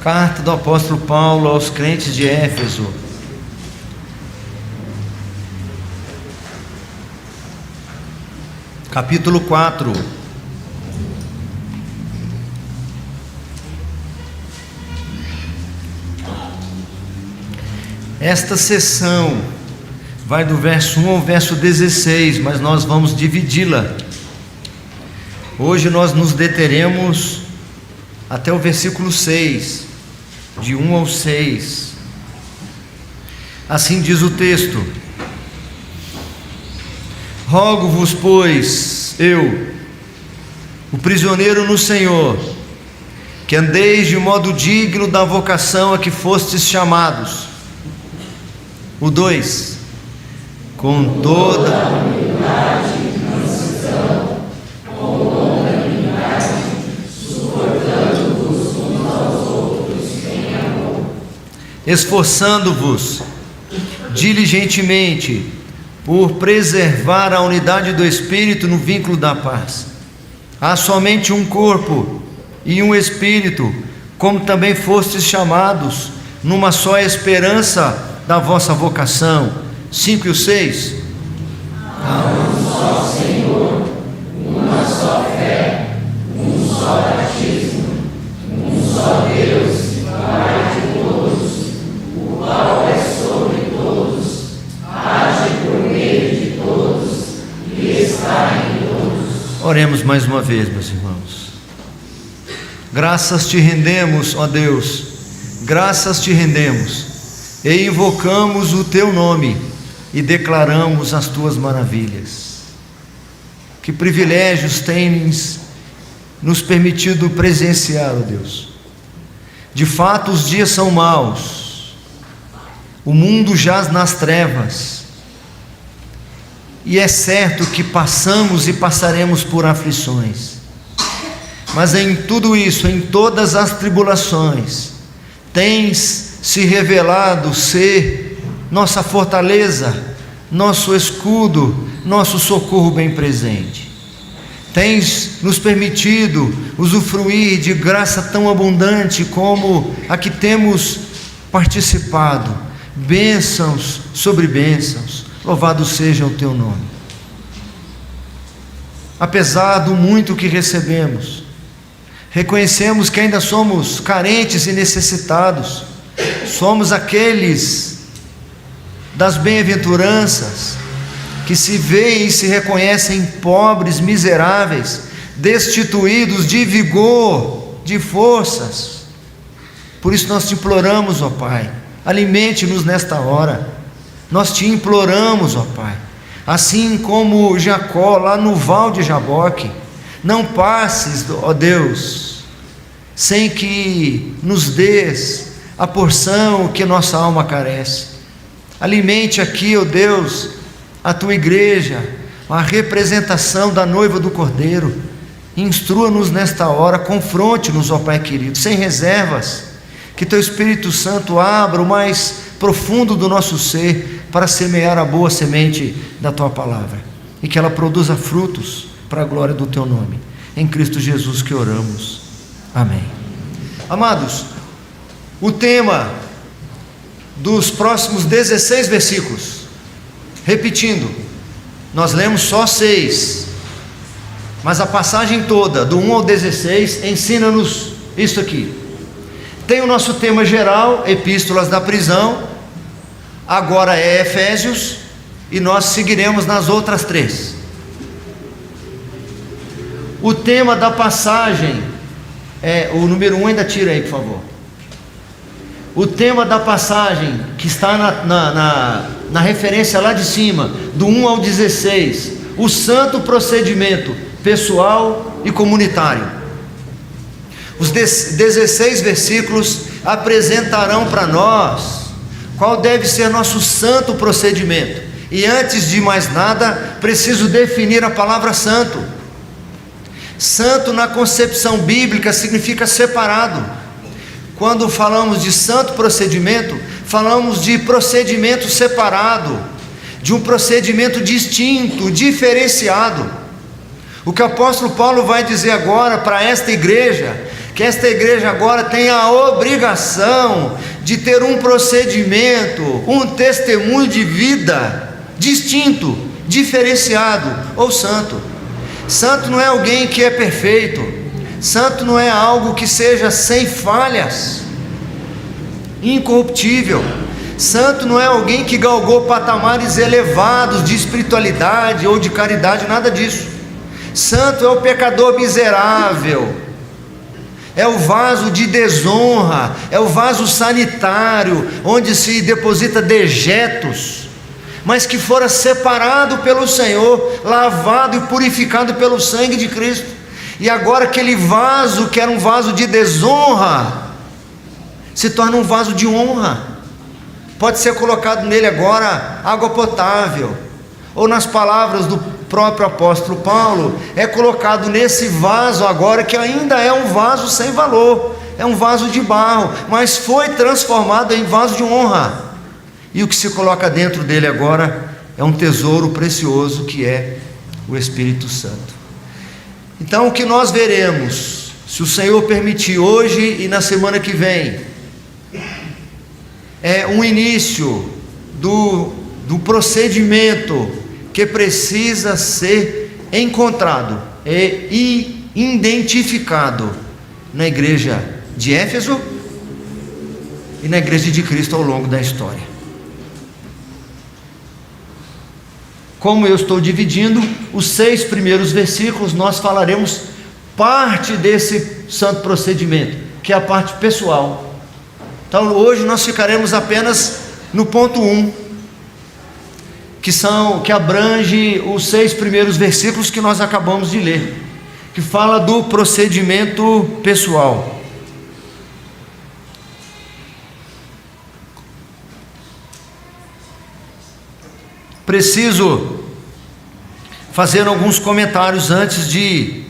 Carta do apóstolo Paulo aos crentes de Éfeso. Capítulo 4. Esta sessão vai do verso 1 ao verso 16, mas nós vamos dividi-la. Hoje nós nos deteremos até o versículo 6, de 1 ao 6. Assim diz o texto: Rogo-vos, pois, eu, o prisioneiro no Senhor, que andeis de modo digno da vocação a que fostes chamados. O 2: com toda a humildade e mansidão, com longanimidade, suportando-vos uns aos outros em amor, esforçando-vos diligentemente por preservar a unidade do Espírito no vínculo da paz. Há somente um corpo e um Espírito, como também fostes chamados, numa só esperança da vossa vocação. 5 e o 6. Há um só Senhor, uma só fé, um só batismo, um só Deus, Pai de todos, o qual é sobre todos, age por meio de todos e está em todos. Oremos mais uma vez, meus irmãos. Graças te rendemos, ó Deus, graças te rendemos, e invocamos o teu nome e declaramos as tuas maravilhas. Que privilégios tens nos permitido presenciar, ó Deus. De fato, os dias são maus, o mundo jaz nas trevas, e é certo que passamos e passaremos por aflições, mas em tudo isso, em todas as tribulações, tens se revelado ser nossa fortaleza, nosso escudo, nosso socorro bem presente. Tens nos permitido usufruir de graça tão abundante como a que temos participado, bênçãos sobre bênçãos. Louvado seja o teu nome. Apesar do muito que recebemos, reconhecemos que ainda somos carentes e necessitados. Somos aqueles das bem-aventuranças que se veem e se reconhecem pobres, miseráveis, destituídos de vigor, de forças. Por isso nós te imploramos, ó Pai, alimente-nos nesta hora. Nós te imploramos, ó Pai, assim como Jacó lá no val de Jaboque, não passes, ó Deus, sem que nos dês a porção que nossa alma carece. Alimente aqui, ó Deus, a tua igreja, a representação da noiva do Cordeiro. Instrua-nos nesta hora, confronte-nos, ó Pai querido, sem reservas. Que teu Espírito Santo abra o mais profundo do nosso ser para semear a boa semente da tua palavra, e que ela produza frutos para a glória do teu nome. Em Cristo Jesus que oramos. Amém. Amados, o tema dos próximos 16 versículos, repetindo, nós lemos só 6, mas a passagem toda, do 1 ao 16, ensina-nos isso aqui. Tem o nosso tema geral, epístolas da prisão, agora é Efésios, e nós seguiremos nas outras 3. O tema da passagem é, o número 1 ainda tira aí, por favor. O tema da passagem, que está na referência lá de cima, do 1 ao 16, o santo procedimento pessoal e comunitário. Os 16 versículos apresentarão para nós qual deve ser nosso santo procedimento. E antes de mais nada, preciso definir a palavra santo. Santo na concepção bíblica significa separado. Quando falamos de santo procedimento, falamos de procedimento separado, de um procedimento distinto, diferenciado. O que o apóstolo Paulo vai dizer agora para esta igreja, que esta igreja agora tem a obrigação de ter um procedimento, um testemunho de vida distinto, diferenciado ou santo. Santo não é alguém que é perfeito, santo não é algo que seja sem falhas, incorruptível. Santo não é alguém que galgou patamares elevados de espiritualidade ou de caridade, nada disso. Santo é o pecador miserável, é o vaso de desonra, é o vaso sanitário, onde se deposita dejetos, mas que fora separado pelo Senhor, lavado e purificado pelo sangue de Cristo. E agora aquele vaso que era um vaso de desonra, se torna um vaso de honra. Pode ser colocado nele agora água potável, ou nas palavras do próprio apóstolo Paulo, é colocado nesse vaso agora, que ainda é um vaso sem valor, é um vaso de barro, mas foi transformado em vaso de honra. E o que se coloca dentro dele agora é um tesouro precioso, que é o Espírito Santo. Então o que nós veremos, se o Senhor permitir, hoje e na semana que vem, é um início do procedimento que precisa ser encontrado e identificado na igreja de Éfeso e na igreja de Cristo ao longo da história. Como eu estou dividindo os 6 primeiros versículos, nós falaremos parte desse santo procedimento, que é a parte pessoal. Então hoje nós ficaremos apenas no ponto 1, que abrange os 6 primeiros versículos que nós acabamos de ler, que fala do procedimento pessoal. Preciso fazer alguns comentários antes de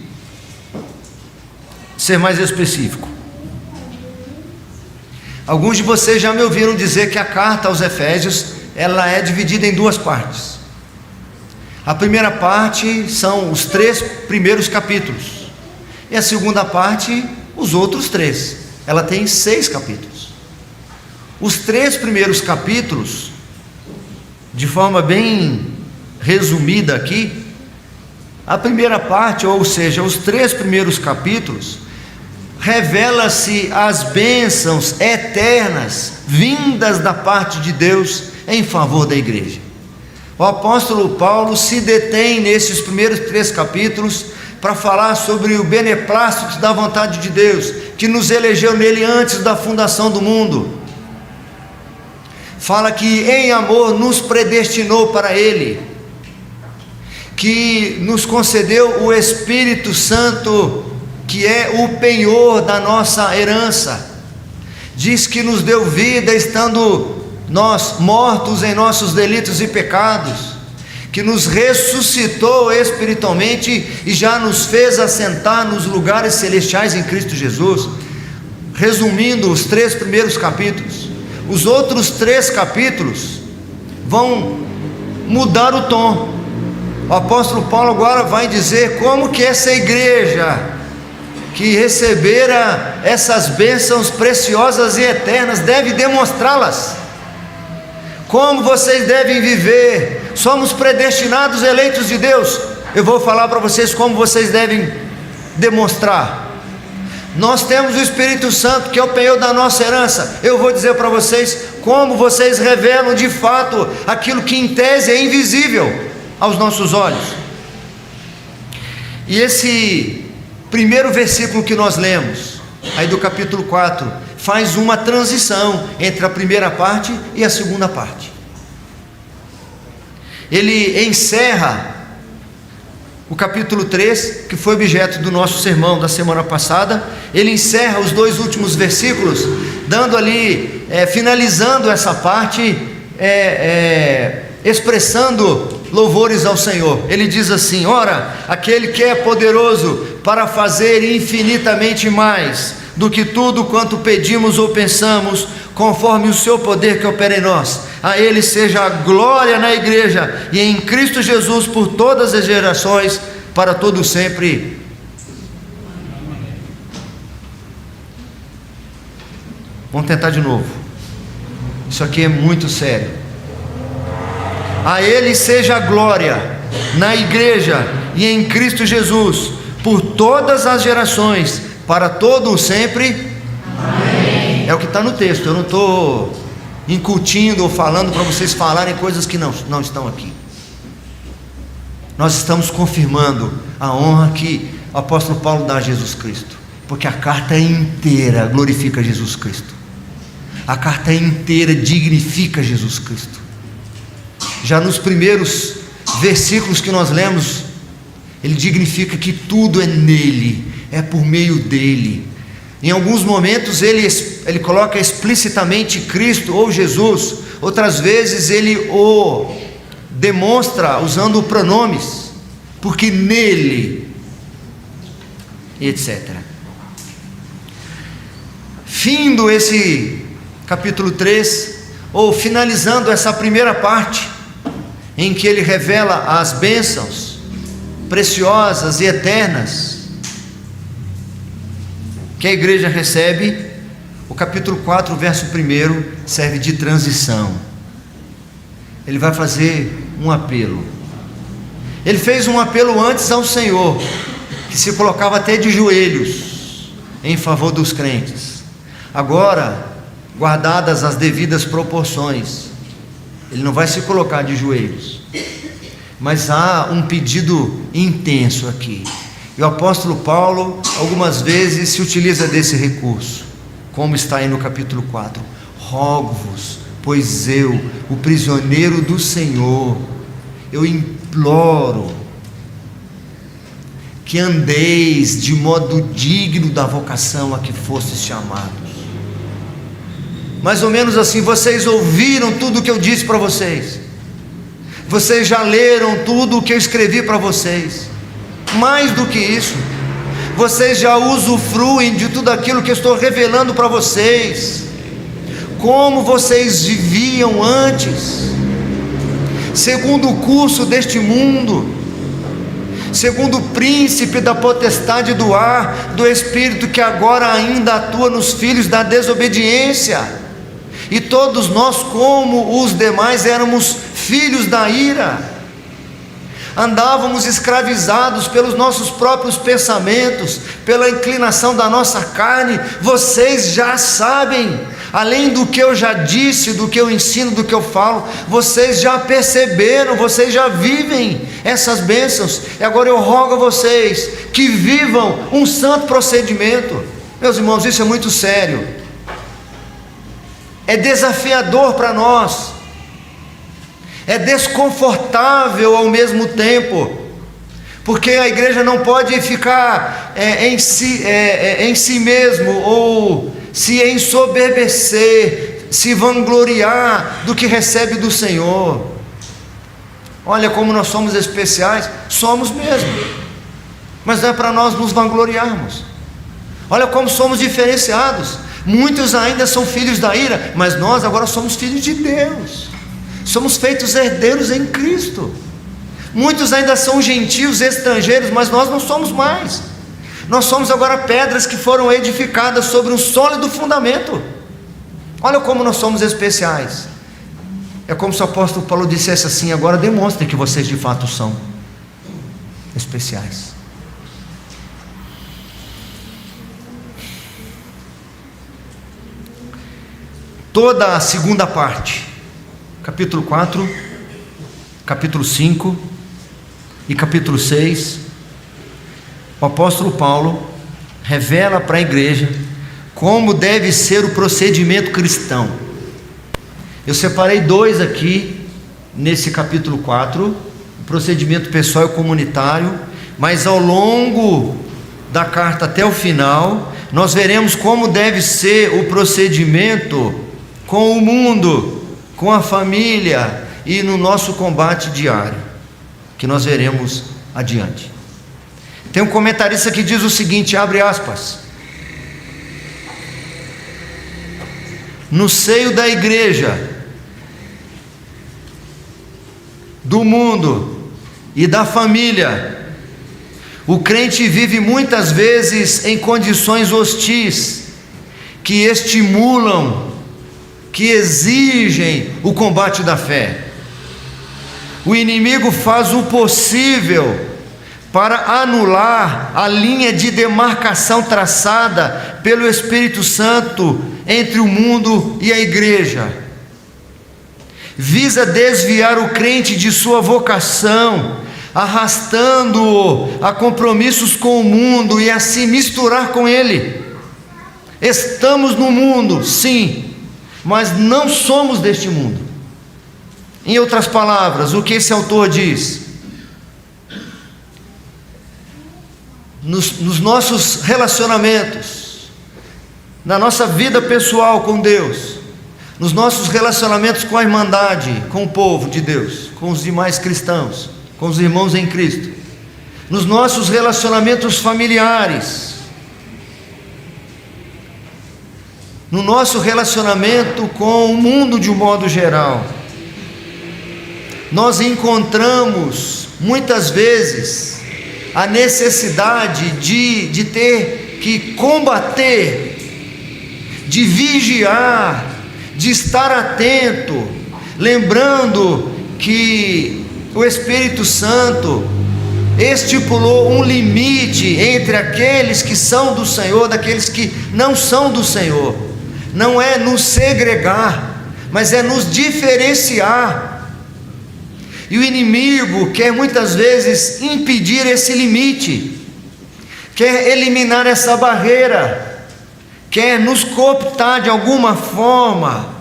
ser mais específico. Alguns de vocês já me ouviram dizer que a carta aos Efésios, ela é dividida em 2 partes. A primeira parte são os 3 primeiros capítulos, e a segunda parte, os outros 3. Ela tem 6 capítulos. Os 3 primeiros capítulos, de forma bem resumida aqui, a primeira parte, ou seja, os 3 primeiros capítulos, revela-se as bênçãos eternas vindas da parte de Deus em favor da igreja. O apóstolo Paulo se detém nesses primeiros 3 capítulos para falar sobre o beneplácito da vontade de Deus, que nos elegeu nele antes da fundação do mundo. Fala que em amor nos predestinou para ele, que nos concedeu o Espírito Santo, que é o penhor da nossa herança. Diz que nos deu vida estando nós mortos em nossos delitos e pecados, que nos ressuscitou espiritualmente e já nos fez assentar nos lugares celestiais em Cristo Jesus. Resumindo os 3 primeiros capítulos, os outros 3 capítulos vão mudar o tom. O apóstolo Paulo agora vai dizer como que essa igreja que recebera essas bênçãos preciosas e eternas deve demonstrá-las. Como vocês devem viver? Somos predestinados, eleitos de Deus. Eu vou falar para vocês como vocês devem demonstrar. Nós temos o Espírito Santo, que é o penhor da nossa herança. Eu vou dizer para vocês como vocês revelam de fato aquilo que em tese é invisível aos nossos olhos. E esse primeiro versículo que nós lemos, aí do capítulo 4, faz uma transição entre a primeira parte e a segunda parte. Ele encerra o capítulo 3, que foi objeto do nosso sermão da semana passada. Ele encerra os 2 últimos versículos, dando ali, finalizando essa parte, expressando louvores ao Senhor. Ele diz assim: ora, aquele que é poderoso para fazer infinitamente mais do que tudo quanto pedimos ou pensamos, conforme o seu poder que opera em nós, a ele seja a glória na igreja e em Cristo Jesus por todas as gerações, para todo sempre. Vamos tentar de novo. Isso aqui é muito sério. A Ele seja a glória na igreja e em Cristo Jesus, por todas as gerações, para todo o sempre. Amém. É o que está no texto. Eu não estou incutindo ou falando para vocês falarem coisas que não estão aqui. Nós estamos confirmando a honra que o apóstolo Paulo dá a Jesus Cristo, porque a carta inteira glorifica Jesus Cristo. A carta inteira dignifica Jesus Cristo. Já nos primeiros versículos que nós lemos, ele dignifica que tudo é nele, é por meio dele. Em alguns momentos ele coloca explicitamente Cristo ou Jesus, outras vezes ele o demonstra usando pronomes, porque nele, etc. Findo esse capítulo 3, ou finalizando essa primeira parte, em que ele revela as bênçãos preciosas e eternas que a igreja recebe, o capítulo 4, verso 1, serve de transição. Ele vai fazer um apelo. Ele fez um apelo antes ao Senhor, que se colocava até de joelhos em favor dos crentes. Agora, guardadas as devidas proporções, ele não vai se colocar de joelhos, mas há um pedido intenso aqui. E o apóstolo Paulo algumas vezes se utiliza desse recurso, como está aí no capítulo 4: rogo-vos, pois eu, o prisioneiro do Senhor, eu imploro que andeis de modo digno da vocação a que fostes chamados. Mais ou menos assim: vocês ouviram tudo o que eu disse para vocês, vocês já leram tudo o que eu escrevi para vocês. Mais do que isso, vocês já usufruem de tudo aquilo que eu estou revelando para vocês, como vocês viviam antes, segundo o curso deste mundo, segundo o príncipe da potestade do ar, do espírito que agora ainda atua nos filhos da desobediência. E todos nós, como os demais, éramos filhos da ira, andávamos escravizados pelos nossos próprios pensamentos, pela inclinação da nossa carne. Vocês já sabem, além do que eu já disse, do que eu ensino, do que eu falo, vocês já perceberam, vocês já vivem essas bênçãos. E agora eu rogo a vocês que vivam um santo procedimento. Meus irmãos, isso é muito sério, é desafiador para nós, é desconfortável ao mesmo tempo, porque a igreja não pode ficar em si mesmo, ou se ensoberbecer, se vangloriar do que recebe do Senhor. Olha como nós somos especiais, somos mesmo, mas não é para nós nos vangloriarmos. Olha como somos diferenciados. Muitos ainda são filhos da ira, mas nós agora somos filhos de Deus, somos feitos herdeiros em Cristo. Muitos ainda são gentios, estrangeiros, mas nós não somos mais. Nós somos agora pedras que foram edificadas sobre um sólido fundamento. Olha como nós somos especiais. É como se o apóstolo Paulo dissesse assim: agora demonstrem que vocês de fato são especiais. Toda a segunda parte, capítulo 4, capítulo 5 e capítulo 6, o apóstolo Paulo revela para a igreja como deve ser o procedimento cristão. Eu separei dois aqui nesse capítulo 4, o procedimento pessoal e comunitário, mas ao longo da carta até o final, nós veremos como deve ser o procedimento com o mundo, com a família e no nosso combate diário, que nós veremos adiante. Tem um comentarista que diz o seguinte, abre aspas: no seio da igreja, do mundo e da família, o crente vive muitas vezes em condições hostis, que estimulam, que exigem o combate da fé. O inimigo faz o possível para anular a linha de demarcação traçada pelo Espírito Santo entre o mundo e a igreja. Visa desviar o crente de sua vocação, arrastando-o a compromissos com o mundo e a se misturar com ele. Estamos no mundo, sim, mas não somos deste mundo. Em outras palavras, o que esse autor diz? Nos nossos relacionamentos, na nossa vida pessoal com Deus, nos nossos relacionamentos com a irmandade, com o povo de Deus, com os demais cristãos, com os irmãos em Cristo, nos nossos relacionamentos familiares, no nosso relacionamento com o mundo de um modo geral, nós encontramos muitas vezes a necessidade de ter que combater, de vigiar, de estar atento, lembrando que o Espírito Santo estipulou um limite entre aqueles que são do Senhor, daqueles que não são do Senhor. Não é nos segregar, mas é nos diferenciar. E o inimigo quer muitas vezes impedir esse limite, quer eliminar essa barreira, quer nos cooptar de alguma forma,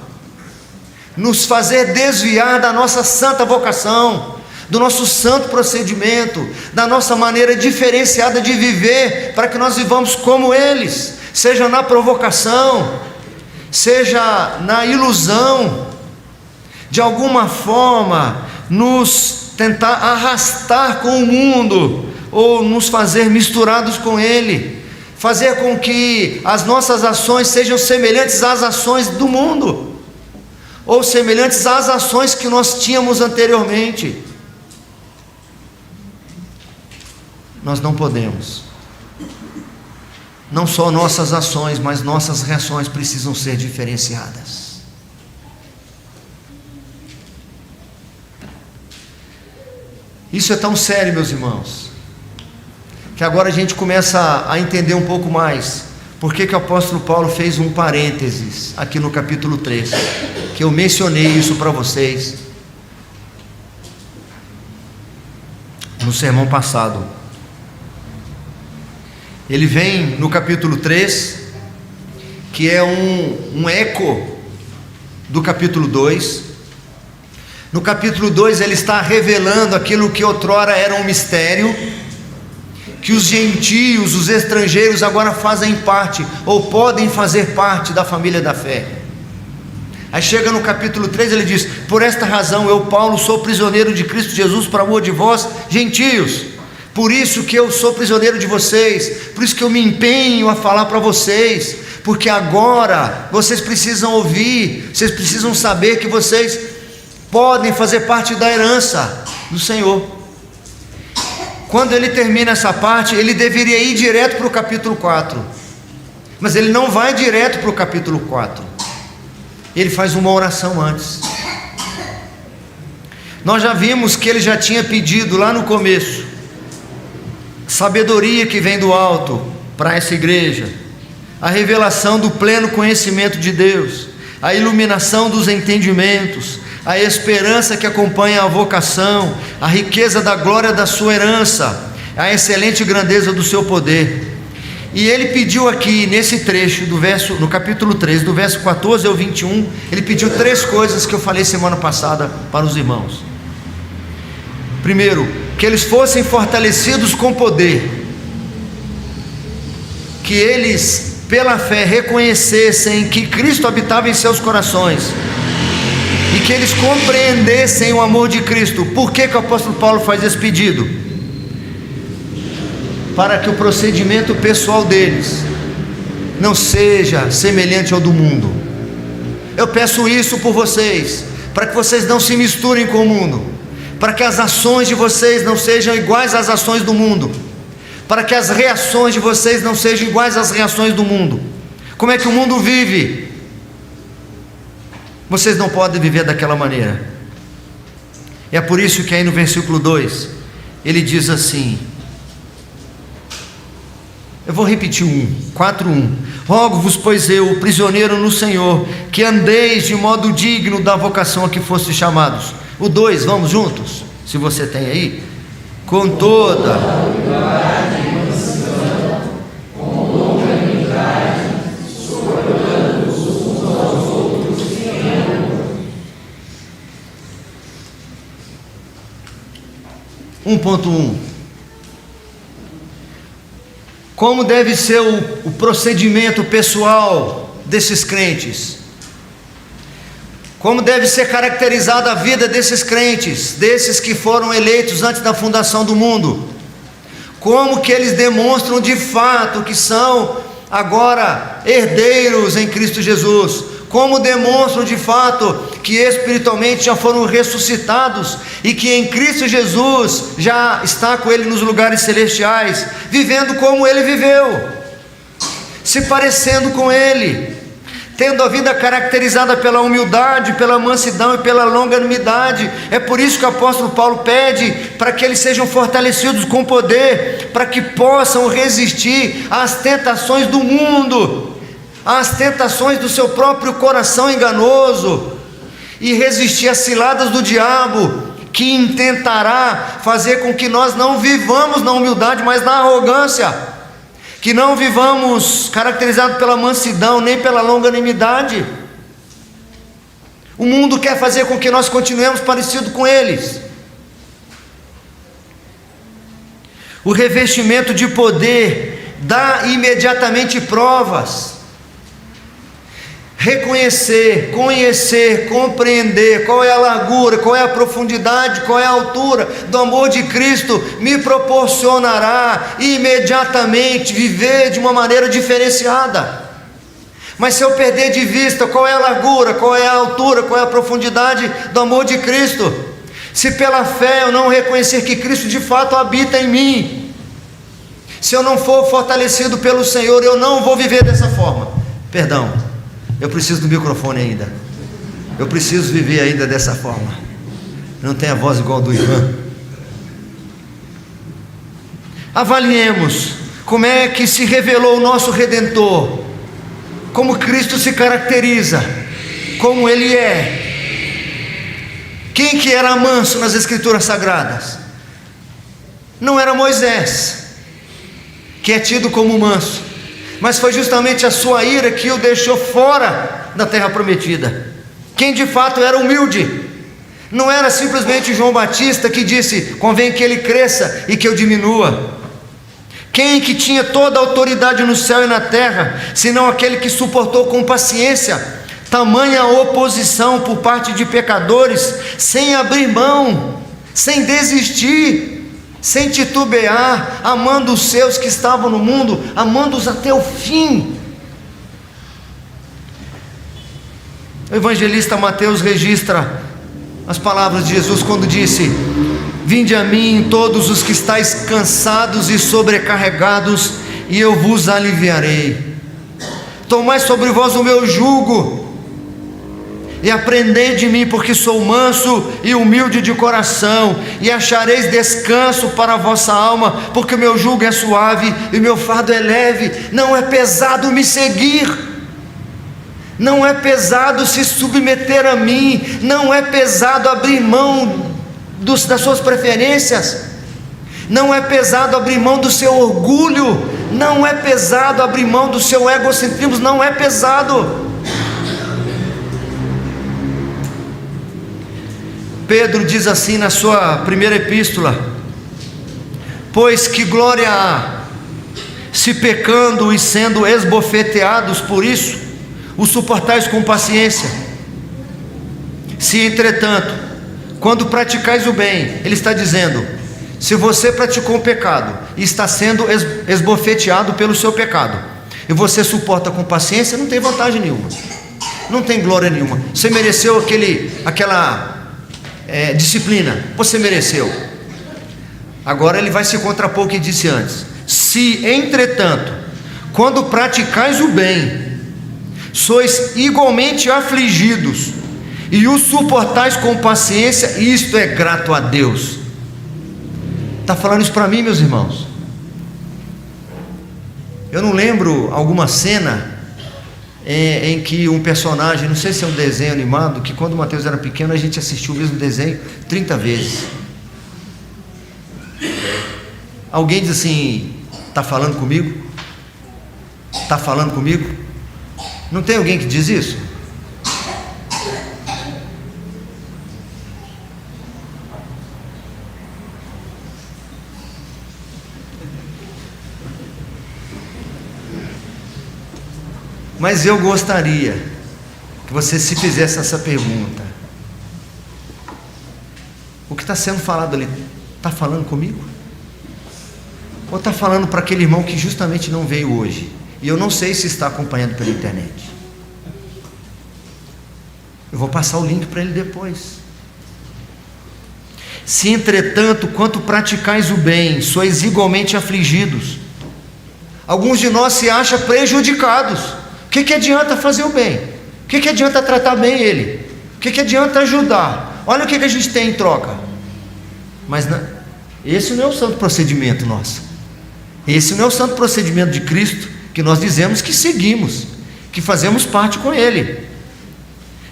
nos fazer desviar da nossa santa vocação, do nosso santo procedimento, da nossa maneira diferenciada de viver, para que nós vivamos como eles, seja na provocação, seja na ilusão, de alguma forma nos tentar arrastar com o mundo, ou nos fazer misturados com ele, fazer com que as nossas ações sejam semelhantes às ações do mundo, ou semelhantes às ações que nós tínhamos anteriormente. Nós não podemos. Não só nossas ações, mas nossas reações precisam ser diferenciadas. Isso é tão sério, meus irmãos, que agora a gente começa a entender um pouco mais por que o apóstolo Paulo fez um parênteses aqui no capítulo 3, que eu mencionei isso para vocês no sermão passado. Ele vem no capítulo 3, que é um eco do capítulo 2. No capítulo 2 ele está revelando aquilo que outrora era um mistério, que os gentios, os estrangeiros agora fazem parte, ou podem fazer parte da família da fé. Aí chega no capítulo 3, ele diz: por esta razão eu, Paulo, sou prisioneiro de Cristo Jesus por amor de vós, gentios. Por isso que eu sou prisioneiro de vocês, por isso que eu me empenho a falar para vocês, porque agora vocês precisam ouvir, vocês precisam saber que vocês podem fazer parte da herança do Senhor. Quando ele termina essa parte, ele deveria ir direto para o capítulo 4, mas ele não vai direto para o capítulo 4, ele faz uma oração antes. Nós já vimos que ele já tinha pedido lá no começo sabedoria que vem do alto para essa igreja, a revelação do pleno conhecimento de Deus, a iluminação dos entendimentos, a esperança que acompanha a vocação, a riqueza da glória da sua herança, a excelente grandeza do seu poder. E ele pediu aqui nesse trecho do verso, no capítulo 3, do verso 14 ao 21, ele pediu 3 coisas que eu falei semana passada para os irmãos. Primeiro, que eles fossem fortalecidos com poder, que eles pela fé reconhecessem que Cristo habitava em seus corações, e que eles compreendessem o amor de Cristo. Por que o apóstolo Paulo faz esse pedido? Para que o procedimento pessoal deles não seja semelhante ao do mundo. Eu peço isso por vocês, para que vocês não se misturem com o mundo, para que as ações de vocês não sejam iguais às ações do mundo, para que as reações de vocês não sejam iguais às reações do mundo. Como é que o mundo vive? Vocês não podem viver daquela maneira. É por isso que aí no versículo 2, ele diz assim, eu vou repetir 4:1. Rogo-vos, pois eu, prisioneiro no Senhor, que andeis de modo digno da vocação a que fostes chamados. O 2, vamos juntos? Se você tem aí. Com toda humildade e mansidão, com longanimidade, suportando-vos uns aos outros em amor. 1.1. Como deve ser o procedimento pessoal desses crentes? Como deve ser caracterizada a vida desses crentes, desses que foram eleitos antes da fundação do mundo? Como que eles demonstram de fato que são agora herdeiros em Cristo Jesus? Como demonstram de fato que espiritualmente já foram ressuscitados e que em Cristo Jesus já está com Ele nos lugares celestiais, vivendo como Ele viveu, se parecendo com Ele, tendo a vida caracterizada pela humildade, pela mansidão e pela longanimidade. É por isso que o apóstolo Paulo pede para que eles sejam fortalecidos com poder, para que possam resistir às tentações do mundo, às tentações do seu próprio coração enganoso, e resistir às ciladas do diabo, que intentará fazer com que nós não vivamos na humildade, mas na arrogância, que não vivamos caracterizados pela mansidão, nem pela longanimidade. O mundo quer fazer com que nós continuemos parecidos com eles. O revestimento de poder dá imediatamente provas. Reconhecer, conhecer, compreender qual é a largura, qual é a profundidade, qual é a altura do amor de Cristo me proporcionará imediatamente viver de uma maneira diferenciada. Mas se eu perder de vista qual é a largura, qual é a altura, qual é a profundidade do amor de Cristo, se pela fé eu não reconhecer que Cristo de fato habita em mim, se eu não for fortalecido pelo Senhor, eu não vou viver dessa forma. Perdão, eu preciso do microfone ainda. Eu preciso viver ainda dessa forma. Não tem a voz igual a do Ivan. Avaliemos como é que se revelou o nosso Redentor, como Cristo se caracteriza, como Ele é. Quem que era manso nas Escrituras Sagradas? Não era Moisés, que é tido como manso, mas foi justamente a sua ira que o deixou fora da terra prometida. Quem de fato era humilde, não era simplesmente João Batista que disse, convém que ele cresça e que eu diminua. Quem que tinha toda a autoridade no céu e na terra, senão aquele que suportou com paciência tamanha oposição por parte de pecadores, sem abrir mão, sem desistir, sem titubear, amando os seus que estavam no mundo, amando-os até o fim. O evangelista Mateus registra as palavras de Jesus quando disse: vinde a mim todos os que estáis cansados e sobrecarregados, e eu vos aliviarei. Tomai sobre vós o meu jugo e aprendei de mim, porque sou manso e humilde de coração, e achareis descanso para a vossa alma, porque o meu jugo é suave e o meu fardo é leve. Não é pesado me seguir, não é pesado se submeter a mim, não é pesado abrir mão das suas preferências, não é pesado abrir mão do seu orgulho, não é pesado abrir mão do seu egocentrismo, não é pesado. Pedro diz assim na sua primeira epístola: pois que glória há, se pecando e sendo esbofeteados por isso, o suportais com paciência. Se entretanto, quando praticais o bem, ele está dizendo, se você praticou um pecado e está sendo esbofeteado pelo seu pecado, e você suporta com paciência, não tem vantagem nenhuma, não tem glória nenhuma. Você mereceu aquela disciplina, você mereceu. Agora ele vai se contrapor ao que disse antes: se entretanto, quando praticais o bem, sois igualmente afligidos, e o suportais com paciência, isto é grato a Deus. Está falando isso para mim, meus irmãos? Eu não lembro alguma cena em que um personagem, não sei se é um desenho animado, que quando o Mateus era pequeno a gente assistiu o mesmo desenho 30 vezes. Alguém diz assim: está falando comigo? Está falando comigo? Não tem alguém que diz isso? Mas eu gostaria que você se fizesse essa pergunta: o que está sendo falado ali, está falando comigo? Ou está falando para aquele irmão que justamente não veio hoje, e eu não sei se está acompanhando pela internet? Eu vou passar o link para ele depois. Se entretanto, quanto praticais o bem, sois igualmente afligidos. Alguns de nós se acham prejudicados. O que adianta fazer o bem? O que adianta tratar bem ele? O que adianta ajudar? Olha o que a gente tem em troca. Mas esse não é o santo procedimento nosso. Esse não é o santo procedimento de Cristo, que nós dizemos que seguimos, que fazemos parte com Ele.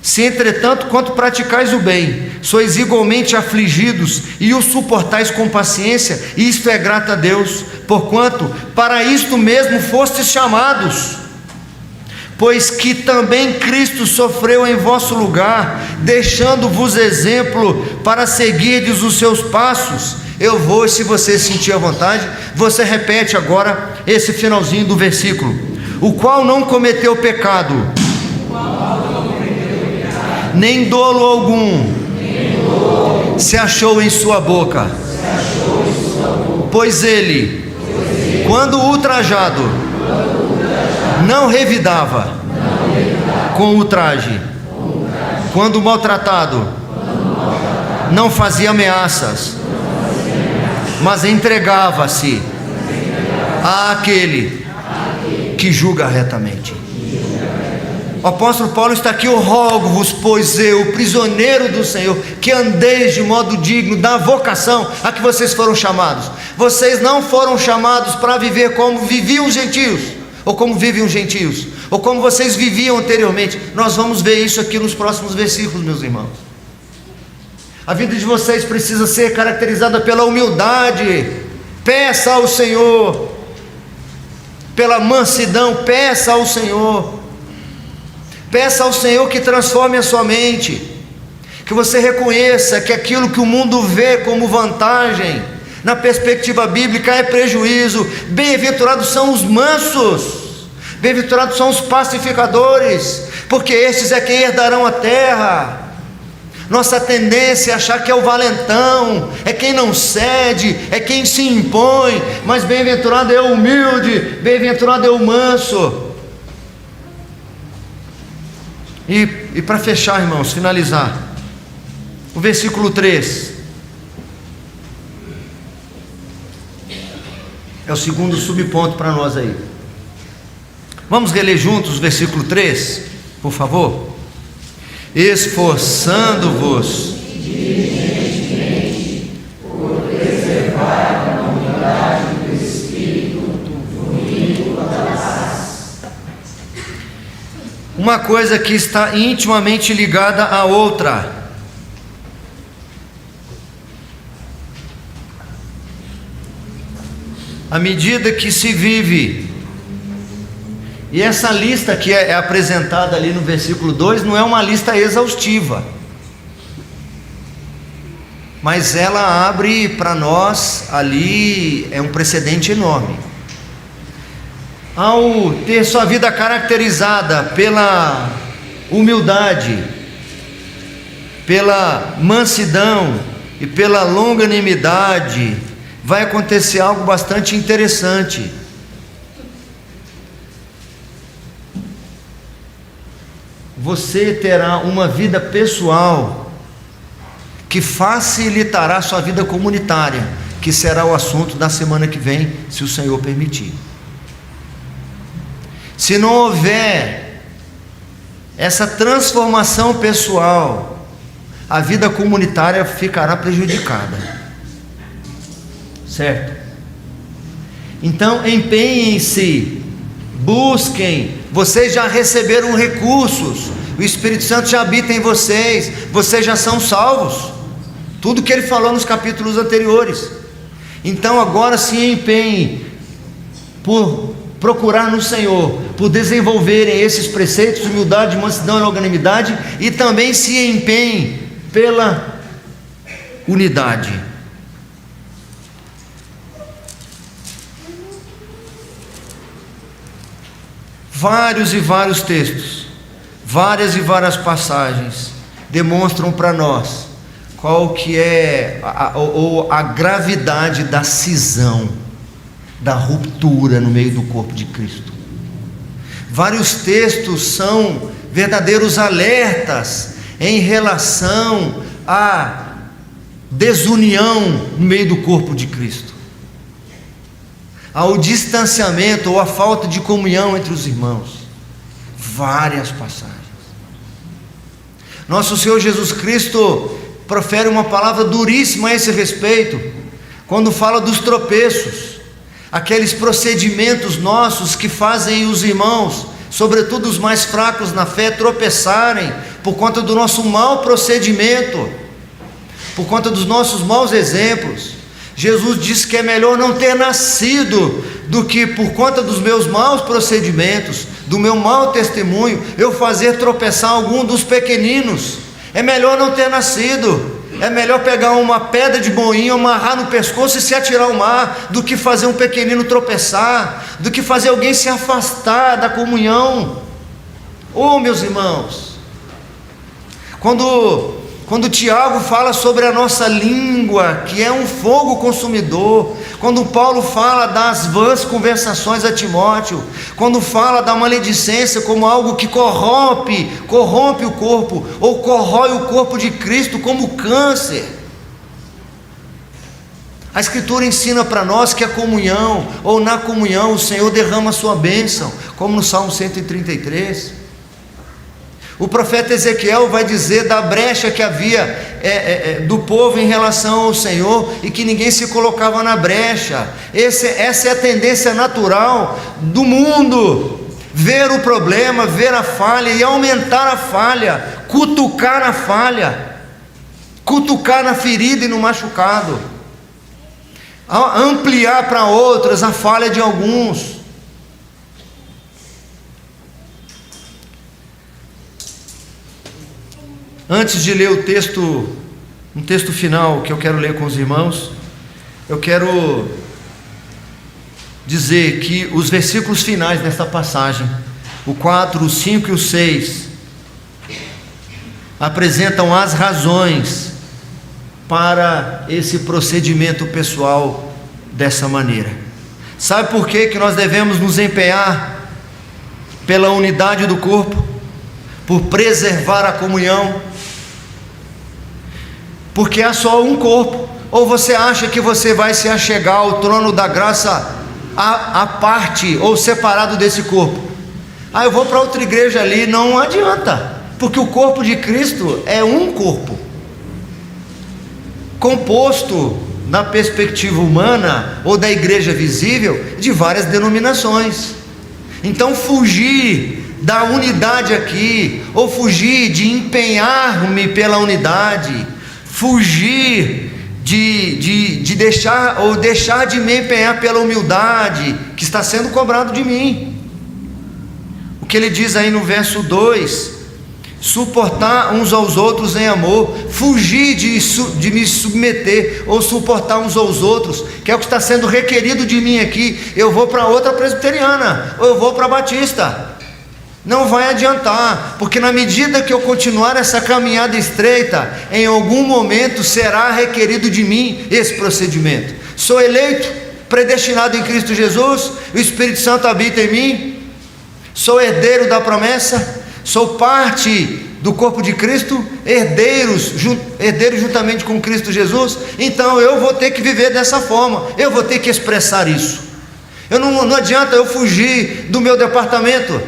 Se entretanto, quanto praticais o bem, sois igualmente afligidos, e o suportais com paciência, isto é grato a Deus, porquanto para isto mesmo fostes chamados, pois que também Cristo sofreu em vosso lugar, deixando-vos exemplo para seguirdes os seus passos. Eu vou, se você sentir a vontade, você repete agora esse finalzinho do versículo: o qual não cometeu pecado, nem dolo algum se achou em sua boca, pois ele, quando ultrajado, não revidava com ultraje, quando maltratado, não fazia ameaças, mas entregava-se àquele que julga retamente. O apóstolo Paulo está aqui: eu rogo-vos, pois eu, prisioneiro do Senhor, que andeis de modo digno da vocação a que vocês foram chamados. Vocês não foram chamados para viver como viviam os gentios, ou como vivem os gentios, ou como vocês viviam anteriormente. Nós vamos ver isso aqui nos próximos versículos, meus irmãos. A vida de vocês precisa ser caracterizada pela humildade. Peça ao Senhor, pela mansidão. Peça ao Senhor. Peça ao Senhor que transforme a sua mente, que você reconheça que aquilo que o mundo vê como vantagem, na perspectiva bíblica é prejuízo. Bem-aventurados são os mansos, bem-aventurados são os pacificadores, porque estes é quem herdarão a terra. Nossa tendência é achar que é o valentão, é quem não cede, é quem se impõe, mas bem-aventurado é o humilde, bem-aventurado é o manso. E para fechar, irmãos, finalizar, o versículo 3 é o segundo subponto para nós aí. Vamos reler juntos o versículo 3, por favor? Esforçando-vos diligentemente por preservar a unidade do Espírito no vínculo da paz. Uma coisa que está intimamente ligada à outra. À medida que se vive. E essa lista que é apresentada ali no versículo 2 não é uma lista exaustiva, mas ela abre para nós ali um precedente enorme. Ao ter sua vida caracterizada pela humildade, pela mansidão e pela longanimidade, vai acontecer algo bastante interessante. Você terá uma vida pessoal que facilitará sua vida comunitária, que será o assunto da semana que vem, se o Senhor permitir. Se não houver essa transformação pessoal, a vida comunitária ficará prejudicada, certo? Então empenhem-se, busquem. Vocês já receberam recursos, o Espírito Santo já habita em vocês, vocês já são salvos, tudo que ele falou nos capítulos anteriores. Então agora se empenhem por procurar no Senhor, por desenvolverem esses preceitos, humildade, mansidão e longanimidade, e também se empenhem pela unidade. Vários e vários textos, várias e várias passagens demonstram para nós qual que é a gravidade da cisão, da ruptura no meio do corpo de Cristo. Vários textos são verdadeiros alertas em relação à desunião no meio do corpo de Cristo, ao distanciamento ou à falta de comunhão entre os irmãos. Várias passagens. Nosso Senhor Jesus Cristo profere uma palavra duríssima a esse respeito, quando fala dos tropeços, aqueles procedimentos nossos que fazem os irmãos, sobretudo os mais fracos na fé, tropeçarem por conta do nosso mau procedimento, por conta dos nossos maus exemplos. Jesus disse que é melhor não ter nascido do que, por conta dos meus maus procedimentos, do meu mau testemunho, eu fazer tropeçar algum dos pequeninos. É melhor não ter nascido. É melhor pegar uma pedra de moinho, amarrar no pescoço e se atirar ao mar, do que fazer um pequenino tropeçar, do que fazer alguém se afastar da comunhão. Oh, meus irmãos, quando Tiago fala sobre a nossa língua, que é um fogo consumidor, quando Paulo fala das vãs conversações a Timóteo, quando fala da maledicência como algo que corrompe o corpo, ou corrói o corpo de Cristo como câncer, a Escritura ensina para nós que a comunhão, ou na comunhão, o Senhor derrama a sua bênção, como no Salmo 133. O profeta Ezequiel vai dizer da brecha que havia do povo em relação ao Senhor, e que ninguém se colocava na brecha. Essa é a tendência natural do mundo: ver o problema, ver a falha e aumentar a falha, cutucar a falha, cutucar na ferida e no machucado, ampliar para outras a falha de alguns. Antes de ler um texto final que eu quero ler com os irmãos, eu quero dizer que os versículos finais desta passagem, o 4, o 5 e o 6, apresentam as razões para esse procedimento pessoal dessa maneira. Sabe por que nós devemos nos empenhar pela unidade do corpo, por preservar a comunhão? Porque há só um corpo. Ou você acha que você vai se achegar ao trono da graça à parte ou separado desse corpo? Eu vou para outra igreja ali. Não adianta, porque o corpo de Cristo é um corpo, composto, na perspectiva humana ou da igreja visível, de várias denominações. Então fugir da unidade aqui, ou fugir de empenhar-me pela unidade, fugir de deixar de me empenhar pela humildade que está sendo cobrado de mim. O que ele diz aí no verso 2: suportar uns aos outros em amor, fugir de me submeter ou suportar uns aos outros, que é o que está sendo requerido de mim aqui. Eu vou para outra presbiteriana, ou eu vou para a batista. Não vai adiantar, porque na medida que eu continuar essa caminhada estreita, em algum momento será requerido de mim esse procedimento. Sou eleito, predestinado em Cristo Jesus, o Espírito Santo habita em mim, sou herdeiro da promessa, sou parte do corpo de Cristo, herdeiro juntamente com Cristo Jesus. Então eu vou ter que viver dessa forma, eu vou ter que expressar isso. Não adianta eu fugir do meu departamento.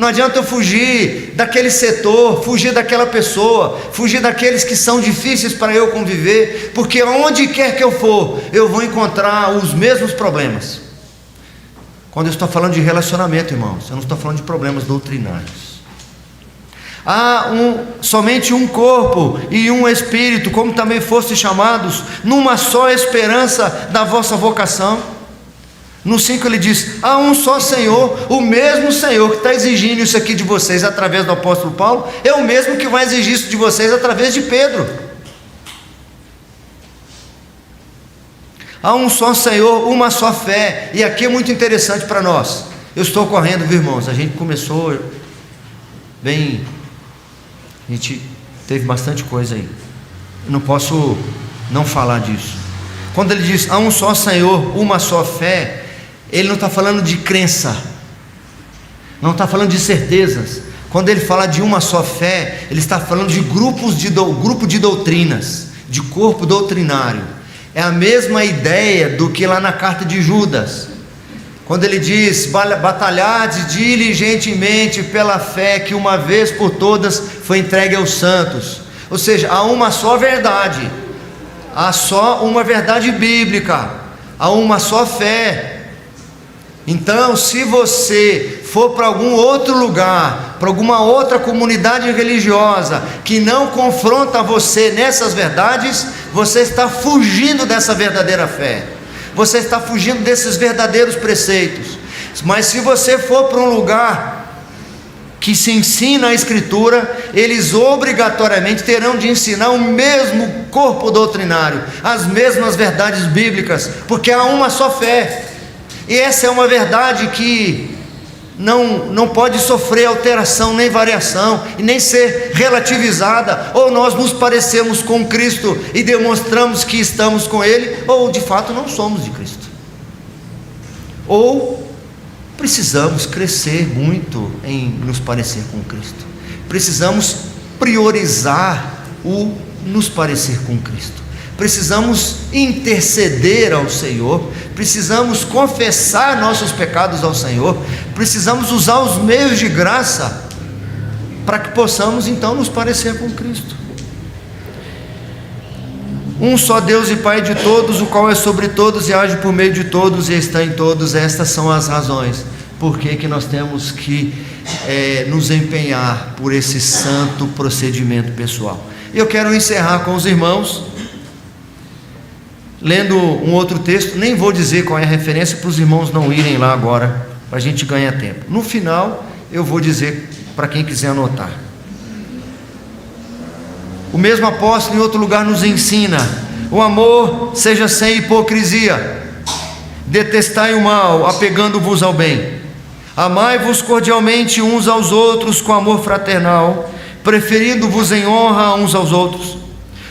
Não adianta eu fugir daquele setor, fugir daquela pessoa, fugir daqueles que são difíceis para eu conviver, porque aonde quer que eu for, eu vou encontrar os mesmos problemas. Quando eu estou falando de relacionamento, irmãos, eu não estou falando de problemas doutrinários. Há somente um corpo e um espírito, como também fostes chamados, numa só esperança da vossa vocação. No 5 ele diz: há um só Senhor. O mesmo Senhor que está exigindo isso aqui de vocês através do apóstolo Paulo, é o mesmo que vai exigir isso de vocês através de Pedro. Há um só Senhor, uma só fé. E aqui é muito interessante para nós. Eu estou correndo, viu, irmãos? A gente começou bem, a gente teve bastante coisa aí. Eu não posso não falar disso. Quando ele diz há um só Senhor, uma só fé, ele não está falando de crença, não está falando de certezas. Quando ele fala de uma só fé, ele está falando de grupo de doutrinas, de corpo doutrinário. É a mesma ideia do que lá na carta de Judas, quando ele diz: batalhade diligentemente pela fé que uma vez por todas foi entregue aos santos. Ou seja, há uma só verdade, há só uma verdade bíblica, há uma só fé. Então, se você for para algum outro lugar, para alguma outra comunidade religiosa que não confronta você nessas verdades, você está fugindo dessa verdadeira fé, você está fugindo desses verdadeiros preceitos. Mas se você for para um lugar que se ensina a Escritura, eles obrigatoriamente terão de ensinar o mesmo corpo doutrinário, as mesmas verdades bíblicas, porque há uma só fé. E essa é uma verdade que não pode sofrer alteração nem variação, e nem ser relativizada. Ou nós nos parecemos com Cristo e demonstramos que estamos com Ele, ou de fato não somos de Cristo. Ou precisamos crescer muito em nos parecer com Cristo. Precisamos priorizar o nos parecer com Cristo. Precisamos interceder ao Senhor, precisamos confessar nossos pecados ao Senhor, precisamos usar os meios de graça para que possamos então nos parecer com Cristo. Um só Deus e Pai de todos, o qual é sobre todos e age por meio de todos e está em todos. Estas são as razões por que nós temos que nos empenhar por esse santo procedimento pessoal. E eu quero encerrar com os irmãos lendo um outro texto. Nem vou dizer qual é a referência para os irmãos não irem lá agora, para a gente ganhar tempo. No final eu vou dizer para quem quiser anotar. O mesmo apóstolo em outro lugar nos ensina: o amor seja sem hipocrisia, detestai o mal, apegando-vos ao bem, amai-vos cordialmente uns aos outros com amor fraternal, preferindo-vos em honra uns aos outros.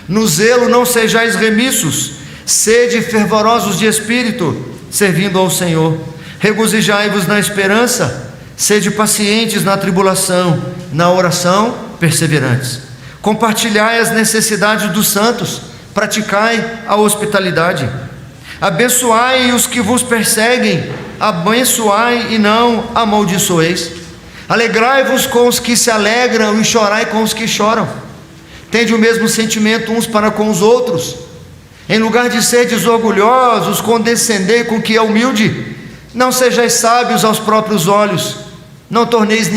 No zelo não sejais remissos, sede fervorosos de espírito, servindo ao Senhor. Regozijai-vos na esperança, sede pacientes na tribulação, na oração perseverantes. Compartilhai as necessidades dos santos, praticai a hospitalidade. Abençoai os que vos perseguem, abençoai e não amaldiçoeis. Alegrai-vos com os que se alegram e chorai com os que choram. Tende o mesmo sentimento uns para com os outros. Em lugar de serdes orgulhosos, condescendei com o que é humilde. Não sejais sábios aos próprios olhos. Não torneis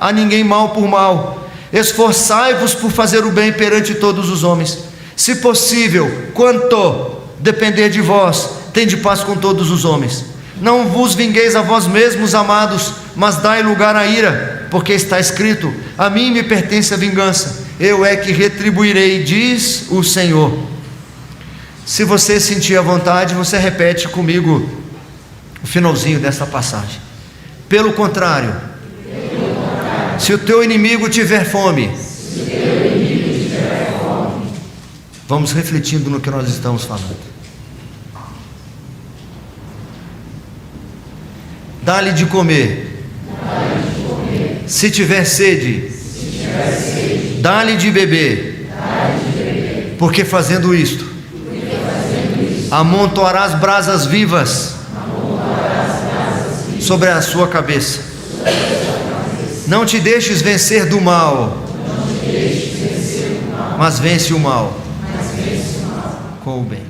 a ninguém mal por mal. Esforçai-vos por fazer o bem perante todos os homens. Se possível, quanto depender de vós, tende paz com todos os homens. Não vos vingueis a vós mesmos, amados, mas dai lugar à ira, porque está escrito: a mim me pertence a vingança, eu é que retribuirei, diz o Senhor. Se você sentir a vontade, você repete comigo o finalzinho dessa passagem. Pelo contrário, se o teu inimigo tiver fome, vamos refletindo no que nós estamos falando. Dá-lhe de comer. Se tiver sede, dá-lhe de beber. Porque fazendo isto, amontoarás brasas vivas sobre a sua cabeça. Não te deixes vencer do mal, mas vence o mal com o bem.